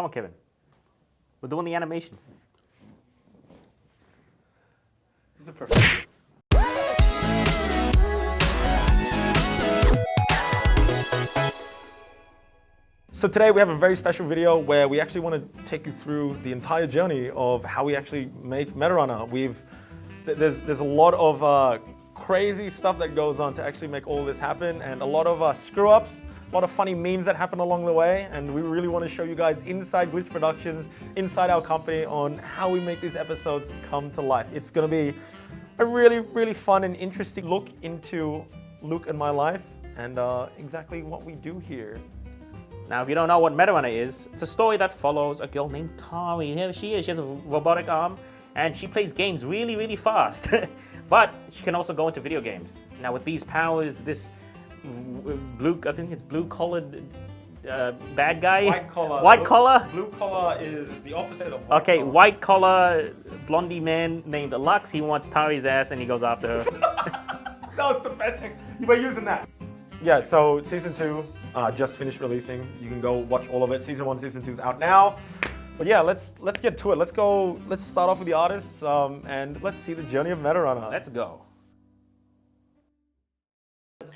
Come on, Kevin. We're doing the animations. This is a perfect. So today we have a very special video where we actually want to take you through the entire journey of how we actually make MetaRunner. There's a lot of crazy stuff that goes on to actually make all this happen, and a lot of screw-ups, a lot of funny memes that happen along the way, and we really want to show you guys inside Glitch Productions, inside our company, on how we make these episodes come to life. It's going to be a really, really fun and interesting look into Luke and my life and exactly what we do here. Now, if you don't know what MetaRunner is, it's a story that follows a girl named Tari. Here she is. She has a robotic arm, and she plays games really, really fast. But she can also go into video games. Now, with these powers, this I think it's blue-collared bad guy. White collar. White collar? Blue collar is the opposite of white Okay, collar. white collar, blondie man named Lux. He wants Tari's ass, and he goes after her. That was the best thing. You were using that. Yeah, so season 2 just finished releasing. You can go watch all of it. Season 1, season 2 is out now. But yeah, let's get to it. Let's start off with the artists and let's see the journey of MetaRunner. Let's go.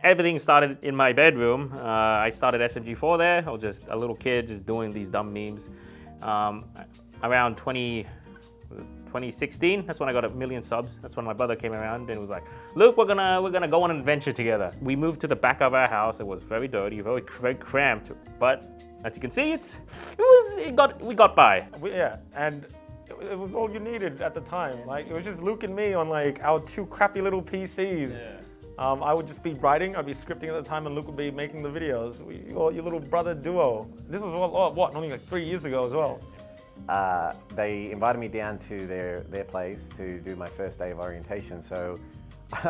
Everything started in my bedroom. I started SMG4 there. I was just a little kid just doing these dumb memes. Around 2016, that's when I got 1 million subs. That's when my brother came around and was like, "Luke, we're gonna go on an adventure together." We moved to the back of our house. It was very dirty, very cramped, but as you can see, we got by. Yeah, and it was all you needed at the time. Like, it was just Luke and me on like our 2 crappy little PCs. Yeah. I would just be writing, I'd be scripting at the time, and Luke would be making the videos. Your little brother duo. This was what, only like 3 years ago as well. They invited me down to their place to do my first day of orientation. So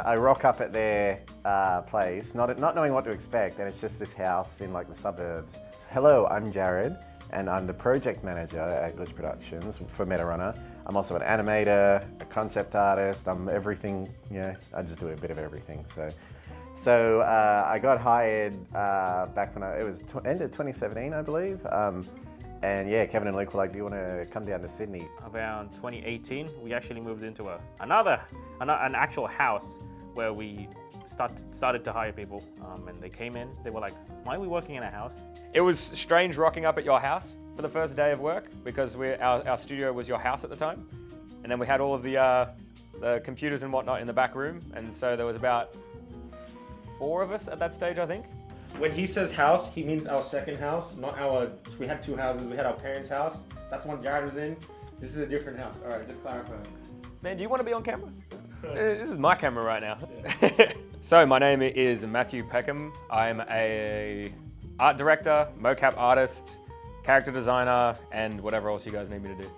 I rock up at their place, not knowing what to expect, and it's just this house in like the suburbs. Hello, I'm Jared, and I'm the project manager at Glitch Productions for MetaRunner. I'm also an animator, a concept artist. I'm everything. I just do a bit of everything. So I got hired back when it was end of 2017, I believe. And yeah, Kevin and Luke were like, "Do you want to come down to Sydney?" Around 2018, we actually moved into an actual house where we started to hire people, and they came in. They were like, "Why are we working in a house?" It was strange rocking up at your house for the first day of work because our studio was your house at the time, and then we had all of the computers and whatnot in the back room, and so there was about 4 of us at that stage, I think. When he says house, he means our second house, not our. We had 2 houses. We had our parents' house. That's the one Jared was in. This is a different house. All right, just clarifying. Man, do you want to be on camera? This is my camera right now. Yeah. So my name is Matthew Peckham. I'm a art director, mocap artist, character designer, and whatever else you guys need me to do.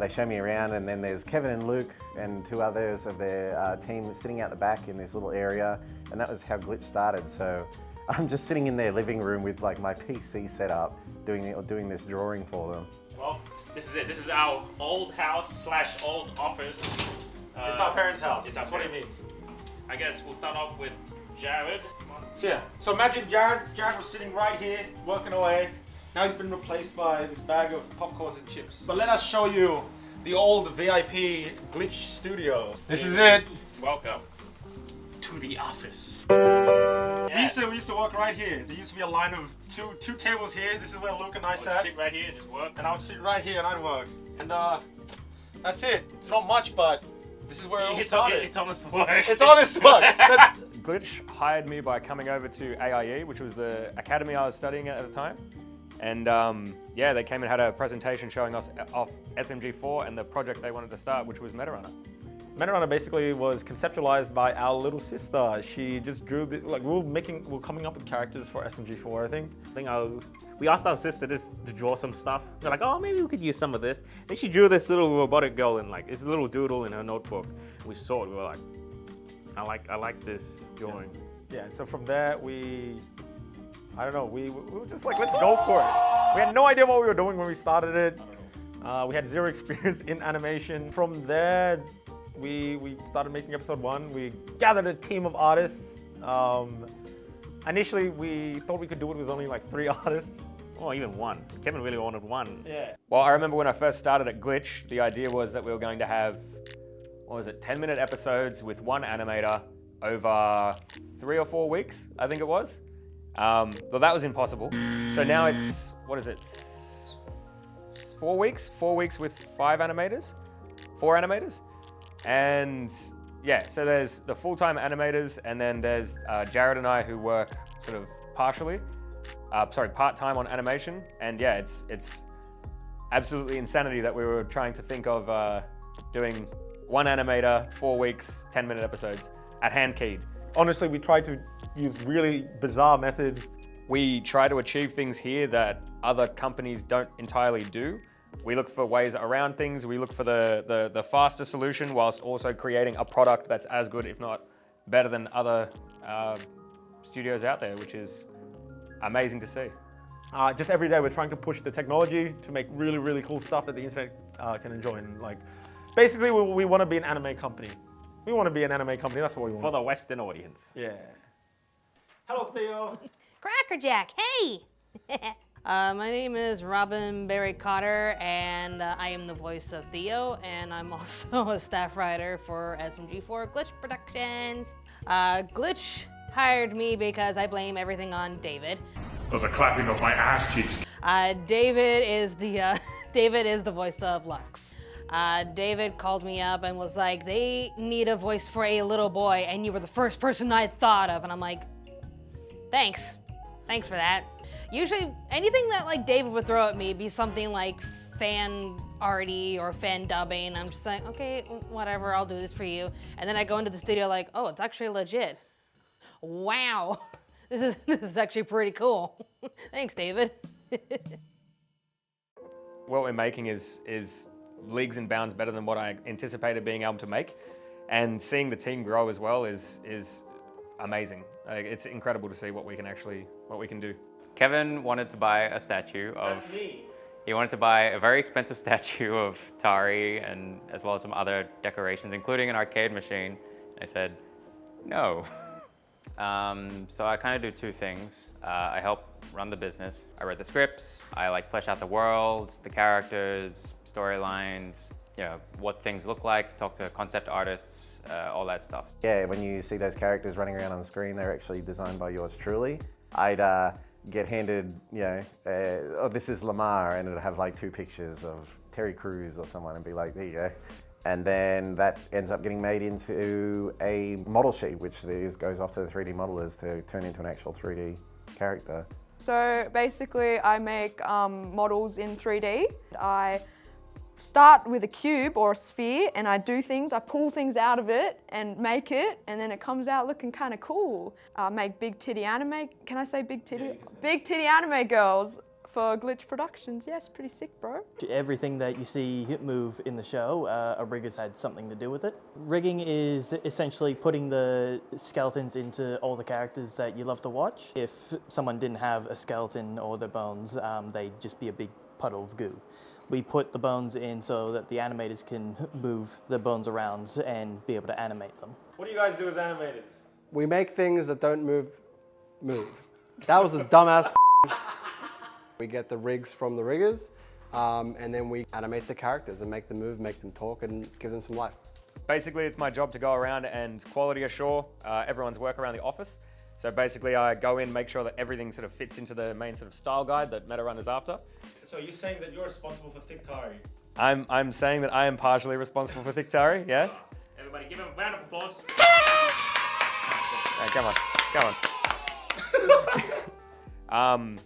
They show me around, and then there's Kevin and Luke and 2 others of their team sitting out the back in this little area, and that was how Glitch started. So I'm just sitting in their living room with like my PC set up, doing this drawing for them. Well, this is it. This is our old house / old office. It's our parents' house. That's what it means. I guess we'll start off with Jared. Yeah. So imagine Jared was sitting right here, working away. Now he's been replaced by this bag of popcorns and chips. But let us show you the old VIP Glitch studio. This is it. Welcome to the office. We used to work right here. There used to be a line of two tables here. This is where Luke and I sat. Sit right here and just work. And I would sit right here and I'd work. And that's it. It's not much, but this is where it all started. It's honest work. It's honest work. Glitch hired me by coming over to AIE, which was the academy I was studying at the time. And yeah, they came and had a presentation showing us off SMG4 and the project they wanted to start, which was MetaRunner. MetaRunner basically was conceptualized by our little sister. She just drew we were coming up with characters for SMG4, I think. We asked our sister to draw some stuff. They're like, "Oh, maybe we could use some of this." And she drew this little robotic girl in like this little doodle in her notebook. We saw it. We were like, "I like this drawing." Yeah. So from there, I don't know. We were just like, let's go for it. We had no idea what we were doing when we started it. We had 0 experience in animation. From there, we started making episode 1. We gathered a team of artists. Initially, we thought we could do it with only like 3 artists. or even one. Kevin really wanted one. Yeah. Well, I remember when I first started at Glitch, the idea was that we were going to have, 10-minute episodes with one animator over 3 or 4 weeks, I think it was. But that was impossible. So now it's, 4 weeks? 4 weeks with 4 animators. And yeah, so there's the full-time animators, and then there's Jared and I who work sort of part-time on animation. And yeah, it's absolutely insanity that we were trying to think of doing one animator, 4 weeks, 10-minute episodes at hand keyed. Honestly, we tried to use really bizarre methods. We try to achieve things here that other companies don't entirely do. We look for ways around things. We look for the faster solution whilst also creating a product that's as good, if not better than other studios out there, which is amazing to see. Just every day we're trying to push the technology to make really, really cool stuff that the internet can enjoy. And like, basically we want to be an anime company. We want to be an anime company, that's what we want. For the Western audience. Yeah. Hello, Theo. Crackerjack, hey! My name is Robin Barry Cotter, and I am the voice of Theo, and I'm also a staff writer for SMG4 Glitch Productions. Glitch hired me because I blame everything on David. Oh, the clapping of my ass cheeks. David is the voice of Lux. David called me up and was like, they need a voice for a little boy, and you were the first person I thought of. And I'm like, thanks for that. Usually anything that like David would throw at me would be something like fan arty or fan dubbing. I'm just like, okay, whatever, I'll do this for you. And then I go into the studio like, oh, it's actually legit. Wow, this is actually pretty cool. Thanks, David. What we're making is leagues and bounds better than what I anticipated being able to make, and seeing the team grow as well is amazing. It's incredible to see what we can do. Kevin wanted to buy a statue of. That's me. He wanted to buy a very expensive statue of Tari, and as well as some other decorations, including an arcade machine. I said, no. So I kind of do two things. I help run the business. I write the scripts. I like flesh out the world, the characters, storylines, what things look like, talk to concept artists, all that stuff. Yeah, when you see those characters running around on the screen, they're actually designed by yours truly. I'd get handed, oh, this is Lamar, and it'd have like 2 pictures of Terry Crews or someone and be like, there you go. And then that ends up getting made into a model sheet, which goes off to the 3D modelers to turn into an actual 3D character. So basically I make models in 3D. I start with a cube or a sphere and I do things, I pull things out of it and make it, and then it comes out looking kind of cool. I make big titty anime, can I say big titty? Yeah, big titty anime girls for Glitch Productions. Yeah, it's pretty sick, bro. Everything that you see move in the show, a rigger's had something to do with it. Rigging is essentially putting the skeletons into all the characters that you love to watch. If someone didn't have a skeleton or their bones, they'd just be a big puddle of goo. We put the bones in so that the animators can move the bones around and be able to animate them. What do you guys do as animators? We make things that don't move. That was a dumbass. We get the rigs from the riggers, and then we animate the characters and make them move, make them talk, and give them some life. Basically, it's my job to go around and quality assure everyone's work around the office. So basically, I go in, make sure that everything sort of fits into the main sort of style guide that MetaRun is after. So you're saying that you're responsible for Thick Tari? I'm saying that I am partially responsible for Thick Tari, yes. Everybody give him a round of applause. Hey, come on.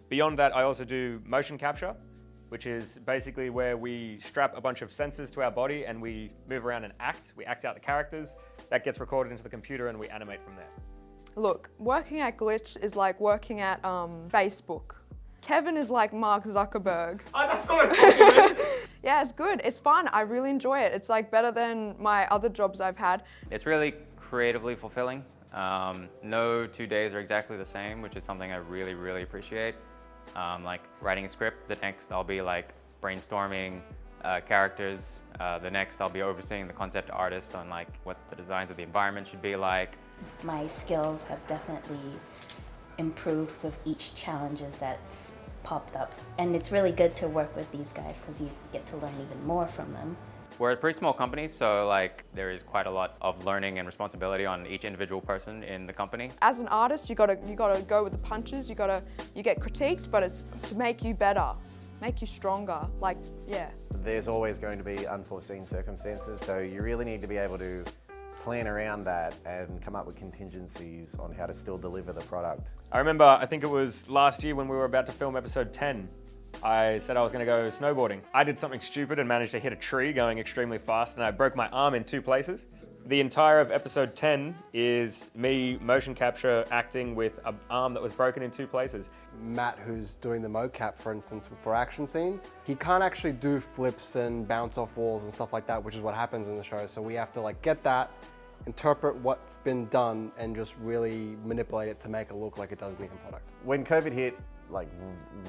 Beyond that, I also do motion capture, which is basically where we strap a bunch of sensors to our body and we move around and act. We act out the characters. That gets recorded into the computer and we animate from there. Look, working at Glitch is like working at Facebook. Kevin is like Mark Zuckerberg. Oh, that's not a compliment. Yeah, it's good. It's fun. I really enjoy it. It's like better than my other jobs I've had. It's really creatively fulfilling. No 2 days are exactly the same, which is something I really, really appreciate. Like writing a script, the next I'll be like brainstorming characters. The next I'll be overseeing the concept artist on like what the designs of the environment should be like. My skills have definitely improved with each challenges that's popped up. And it's really good to work with these guys because you get to learn even more from them. We're a pretty small company, so like there is quite a lot of learning and responsibility on each individual person in the company. As an artist, you gotta go with the punches. You get critiqued, but it's to make you better, make you stronger. Like, yeah. There's always going to be unforeseen circumstances, so you really need to be able to plan around that and come up with contingencies on how to still deliver the product. I remember, I think it was last year when we were about to film episode 10, I said I was going to go snowboarding. I did something stupid and managed to hit a tree going extremely fast, and I broke my arm in 2 places. The entire of episode 10 is me motion capture acting with an arm that was broken in 2 places. Matt, who's doing the mocap, for instance, for action scenes, he can't actually do flips and bounce off walls and stuff like that, which is what happens in the show. So we have to like get that, interpret what's been done, and just really manipulate it to make it look like it does in the end product. When COVID hit, like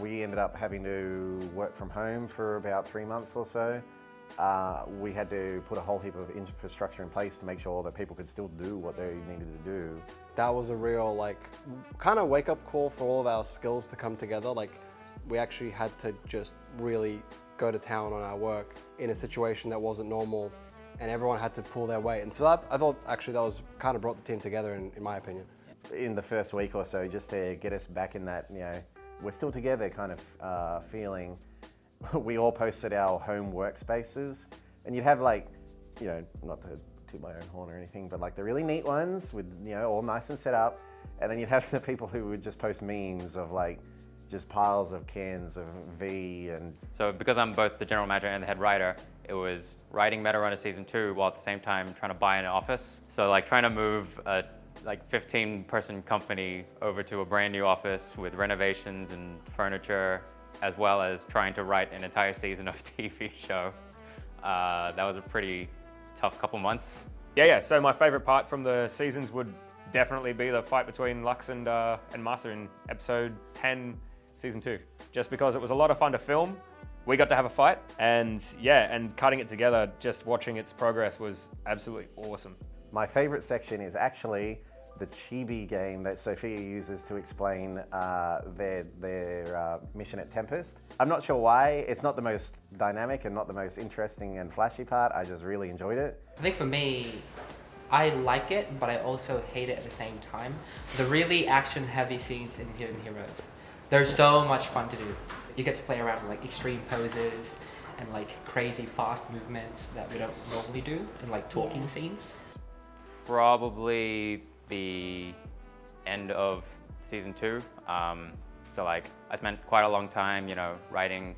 we ended up having to work from home for about 3 months or so. We had to put a whole heap of infrastructure in place to make sure that people could still do what they needed to do. That was a real like kind of wake up call for all of our skills to come together. Like we actually had to just really go to town on our work in a situation that wasn't normal, and everyone had to pull their weight. And so that, I thought actually that was kind of brought the team together in my opinion. In the first week or so, just to get us back in that, we're still together kind of feeling. We all posted our home workspaces, and you'd have like, not to toot my own horn or anything, but like the really neat ones with, all nice and set up. And then you'd have the people who would just post memes of like, just piles of cans of V and... So because I'm both the general manager and the head writer, it was writing Meta Runner Season 2 while at the same time trying to buy an office. So like trying to move a like 15-person company over to a brand new office with renovations and furniture, as well as trying to write an entire season of TV show. That was a pretty tough couple months. Yeah, so my favorite part from the seasons would definitely be the fight between Lux and Masa in episode 10, season 2. Just because it was a lot of fun to film, we got to have a fight, and cutting it together, just watching its progress was absolutely awesome. My favorite section is actually the chibi game that Sophia uses to explain their mission at Tempest. I'm not sure why. It's not the most dynamic and not the most interesting and flashy part. I just really enjoyed it. I think for me, I like it, but I also hate it at the same time. The really action-heavy scenes in Hidden Heroes, they're so much fun to do. You get to play around with like extreme poses and like crazy fast movements that we don't normally do in like talking scenes. Probably the end of season 2. So like I spent quite a long time, writing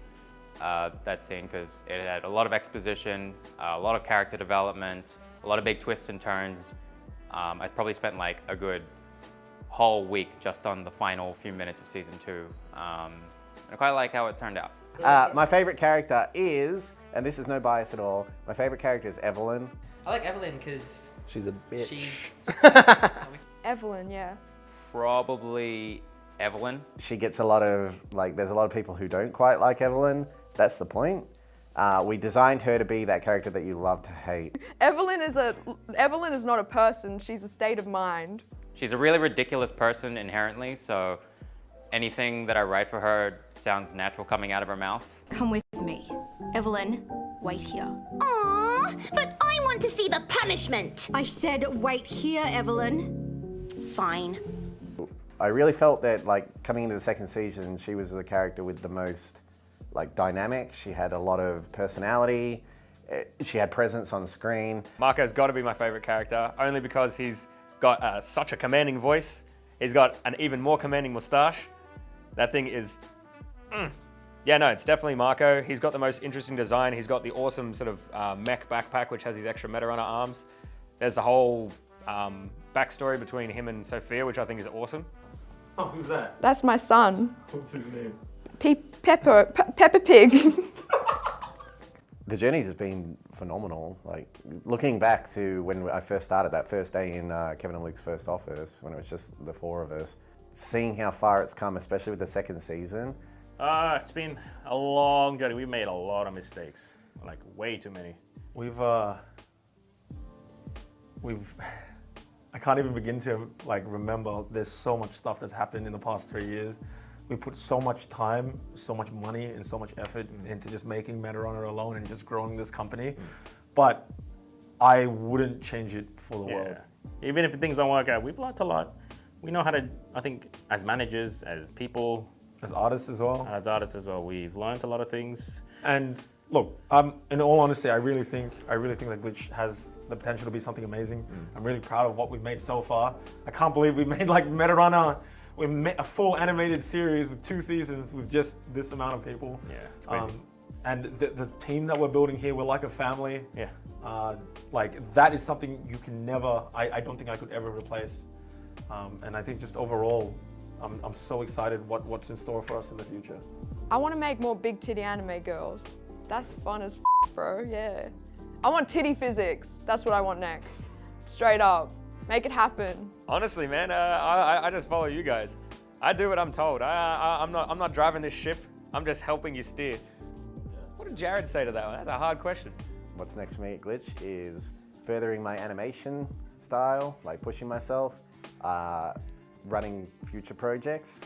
that scene because it had a lot of exposition, a lot of character development, a lot of big twists and turns. I probably spent like a good whole week just on the final few minutes of season 2. I quite like how it turned out. My favorite character is, and this is no bias at all, my favorite character is Evelyn. I like Evelyn because she's a bitch. Evelyn, yeah. Probably Evelyn. She gets a lot of, there's a lot of people who don't quite like Evelyn. That's the point. We designed her to be that character that you love to hate. Evelyn is not a person, she's a state of mind. She's a really ridiculous person inherently, so anything that I write for her sounds natural coming out of her mouth. Come with me. Evelyn, wait here. Aww, but I want to see the punishment. I said wait here, Evelyn. Fine. I really felt that coming into the second season, she was the character with the most dynamic. She had a lot of personality. She had presence on screen. Marco's got to be my favorite character, only because he's got such a commanding voice. He's got an even more commanding mustache. That thing is... Yeah, no, it's definitely Marco. He's got the most interesting design. He's got the awesome sort of mech backpack, which has these extra Meta Runner arms. There's the whole backstory between him and Sophia, which I think is awesome. Oh, who's that? That's my son. What's his name? Peppa Pig. The journeys have been phenomenal. Looking back to when I first started, that first day in Kevin and Luke's first office, when it was just the 4 of us, seeing how far it's come, especially with the second season. It's been a long journey. We made a lot of mistakes, way too many. I can't even begin to remember. There's so much stuff that's happened in the past 3 years. we put so much time, so much money, and so much effort into just making Metarunner alone and just growing this company. But I wouldn't change it for the world. Even if things don't work out, we've learned a lot. We know how to, I think, as managers, as people, as artists as well. We've learned a lot of things. And look, in all honesty, I really think that Glitch has the potential to be something amazing. I'm really proud of what we've made so far. I can't believe we made like Metarunner. We made a full animated series with 2 seasons with just this amount of people. Yeah, it's crazy. And the team that we're building here, we're like a family. Yeah. Like that is something you can never, I don't think I could ever replace. And I think just overall, I'm so excited what's in store for us in the future. I want to make more big titty anime girls. That's fun as bro, yeah. I want titty physics. That's what I want next. Straight up. Make it happen. Honestly, man, I just follow you guys. I do what I'm told. I'm not driving this ship. I'm just helping you steer. What did Jared say to that one? That's a hard question. What's next for me at Glitch is furthering my animation style, like pushing myself, running future projects,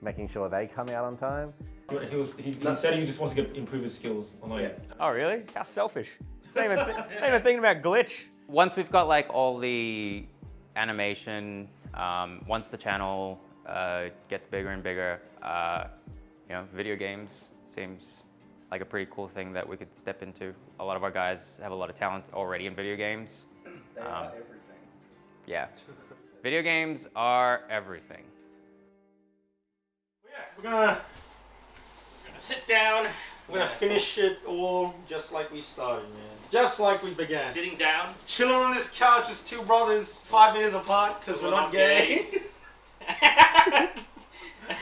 making sure they come out on time. He said he just wants to improve his skills. Oh, really? How selfish. He's not even thinking about Glitch. Once we've got like all the animation, once the channel gets bigger and bigger, you know, video games seems like a pretty cool thing that we could step into. A lot of our guys have a lot of talent already in video games. They are everything. Yeah. Video games are everything. We're gonna sit down. We're gonna finish it all just like we started, man. Just like we began. Sitting down. Chilling on this couch as 2 brothers, 5 meters apart, because we're not gay.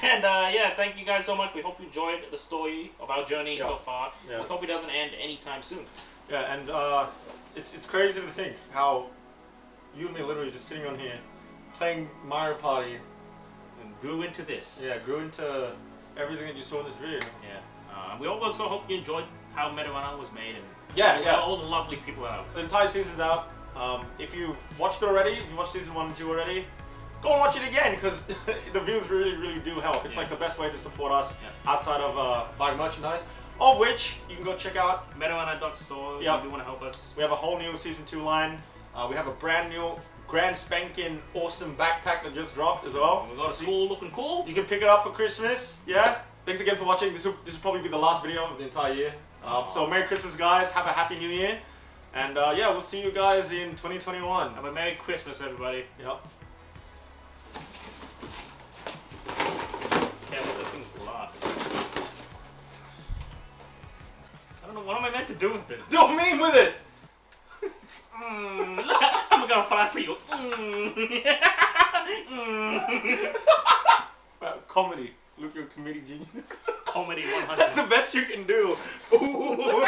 And yeah, thank you guys so much. We hope you enjoyed the story of our journey so far. We hope it doesn't end anytime soon. Yeah, and it's crazy to think how you and me literally just sitting on here playing Mario Party and grew into this. Yeah, grew into everything that you saw in this video. Yeah. We also hope you enjoyed how Metarunner was made and all the lovely people out. The entire season's out. If you've watched it already, if you watched season 1 and 2 already, go and watch it again because the views really, really do help. It's like the best way to support us outside of buying merchandise, of which you can go check out Metarunner.store if you want to help us. We have a whole new season 2 line. We have a brand new, grand spanking, awesome backpack that just dropped as well. We got a school looking cool. You can pick it up for Christmas. Yeah. Thanks again for watching. This will probably be the last video of the entire year. So Merry Christmas, guys. Have a Happy New Year. And yeah, we'll see you guys in 2021. Have a Merry Christmas, everybody. Yep. Careful, that thing's glass. I don't know, what am I meant to do with it? Don't mean with it! I'm gonna fly for you. Comedy. Look, you're a comedy genius. Comedy 100. That's the best you can do. Ooh.